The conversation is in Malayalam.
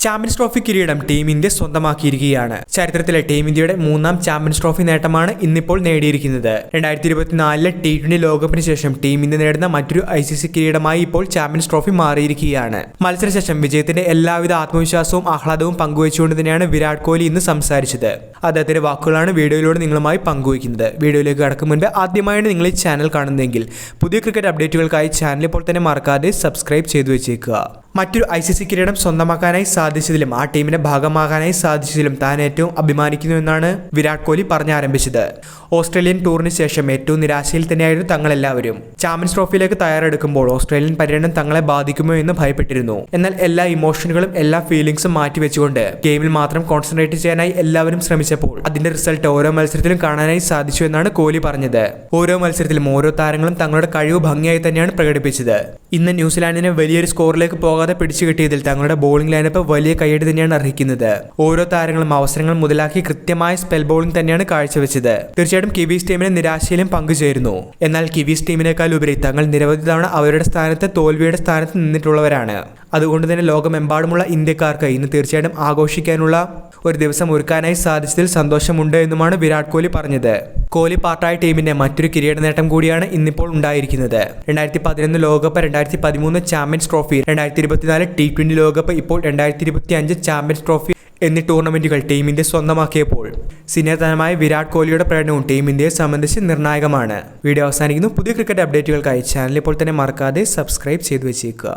ചാമ്പ്യൻസ് ട്രോഫി കിരീടം ടീം ഇന്ത്യ സ്വന്തമാക്കിയിരിക്കുകയാണ്. ചരിത്രത്തിലെ ടീം ഇന്ത്യയുടെ മൂന്നാം ചാമ്പ്യൻസ് ട്രോഫി നേട്ടമാണ് ഇന്നിപ്പോൾ നേടിയിരിക്കുന്നത്. 2024 T20 ലോകകപ്പിന് ശേഷം ടീം ഇന്ത്യ നേടുന്ന മറ്റൊരു ICC കിരീടമായി ഇപ്പോൾ ചാമ്പ്യൻസ് ട്രോഫി മാറിയിരിക്കുകയാണ്. മത്സരശേഷം വിജയത്തിന്റെ എല്ലാവിധ ആത്മവിശ്വാസവും ആഹ്ലാദവും പങ്കുവച്ചുകൊണ്ട് തന്നെയാണ് വിരാട് കോഹ്ലി ഇന്ന് സംസാരിച്ചത്. അദ്ദേഹത്തിന്റെ വാക്കുകളാണ് വീഡിയോയിലൂടെ നിങ്ങളുമായി പങ്കുവയ്ക്കുന്നത്. വീഡിയോയിലേക്ക് കടക്കും മുൻപ് ആദ്യമായാണ് നിങ്ങൾ ഈ ചാനൽ കാണുന്നതെങ്കിൽ പുതിയ ക്രിക്കറ്റ് അപ്ഡേറ്റുകൾക്കായി ചാനൽ ഇപ്പോൾ തന്നെ മറക്കാതെ സബ്സ്ക്രൈബ് ചെയ്തു വെച്ചേക്കുക. മറ്റൊരു ICC കിരീടം സ്വന്തമാക്കാനായി സാധിച്ചതിലും ആ ടീമിന്റെ ഭാഗമാകാനായി സാധിച്ചതിലും താൻ ഏറ്റവും അഭിമാനിക്കുന്നു എന്നാണ് വിരാട് കോഹ്ലി പറഞ്ഞാരംഭിച്ചത്. ഓസ്ട്രേലിയൻ ടൂറിന് ശേഷം ഏറ്റവും നിരാശയിൽ തന്നെയായിരുന്നു തങ്ങളെല്ലാവരും. ചാമ്പ്യൻസ് ട്രോഫിയിലേക്ക് തയ്യാറെടുക്കുമ്പോൾ ഓസ്ട്രേലിയൻ പര്യടനം തങ്ങളെ ബാധിക്കുമോ എന്ന് ഭയപ്പെട്ടിരുന്നു. എന്നാൽ എല്ലാ ഇമോഷനുകളും എല്ലാ ഫീലിംഗ്സും മാറ്റിവെച്ചുകൊണ്ട് ഗെയിമിൽ മാത്രം കോൺസെൻട്രേറ്റ് ചെയ്യാനായി എല്ലാവരും ശ്രമിച്ചപ്പോൾ അതിന്റെ റിസൾട്ട് ഓരോ മത്സരത്തിലും കാണാനായി സാധിച്ചു എന്നാണ് കോഹ്ലി പറഞ്ഞത്. ഓരോ മത്സരത്തിലും ഓരോ താരങ്ങളും തങ്ങളുടെ കഴിവ് ഭംഗിയായി തന്നെയാണ് പ്രകടിപ്പിച്ചത്. ഇന്ന് ന്യൂസിലാൻഡിനെ വലിയൊരു സ്കോറിലേക്ക് പോകാതെ പിടിച്ചു കിട്ടിയതിൽ തങ്ങളുടെ ബോളിംഗ് ലൈനപ്പ് വലിയ കയ്യടി തന്നെയാണ് അർഹിക്കുന്നത്. ഓരോ താരങ്ങളും അവസരങ്ങൾ മുതലാക്കി കൃത്യമായ സ്പെൽ ബോളിംഗ് തന്നെയാണ് കാഴ്ചവെച്ചത്. തീർച്ചയായിട്ടും കിവീസ് ടീമിനെ നിരാശയിലും പങ്കുചേരുന്നു. എന്നാൽ കിവീസ് ടീമിനേക്കാൾ ഉപരി തങ്ങൾ നിരവധി തവണ അവരുടെ സ്ഥാനത്ത് തോൽവിയുടെ സ്ഥാനത്ത് നിന്നിട്ടുള്ളവരാണ്. അതുകൊണ്ട് തന്നെ ലോകമെമ്പാടുമുള്ള ഇന്ത്യക്കാർക്ക് ഇന്ന് തീർച്ചയായിട്ടും ആഘോഷിക്കാനുള്ള ഒരു ദിവസം ഒരുക്കാനായി സാധിച്ചതിൽ സന്തോഷമുണ്ട് എന്നുമാണ് വിരാട് കോഹ്ലി പറഞ്ഞത്. കോഹ്ലി പാർട്ടായ ടീമിന്റെ മറ്റൊരു കിരീട നേട്ടം കൂടിയാണ് ഇന്നിപ്പോൾ ഉണ്ടായിരിക്കുന്നത്. 2011 ലോകകപ്പ്, 2013 ചാമ്പ്യൻസ് ട്രോഫി, 2024 T20 ലോകകപ്പ്, ഇപ്പോൾ 2025 ചാമ്പ്യൻസ് ട്രോഫി എന്നീ ടൂർണമെന്റുകൾ ടീം ഇന്ത്യ സ്വന്തമാക്കിയപ്പോൾ സീനിയർ താരമായ വിരാട് കോഹ്ലിയുടെ പ്രകടനവും ടീം ഇന്ത്യയെ സംബന്ധിച്ച് നിർണായകമാണ്. വീഡിയോ അവസാനിക്കുന്നു. പുതിയ ക്രിക്കറ്റ് അപ്ഡേറ്റുകൾക്കായി ചാനൽ ഇപ്പോൾ തന്നെ മറക്കാതെ സബ്സ്ക്രൈബ് ചെയ്തു വെച്ചേക്കുക.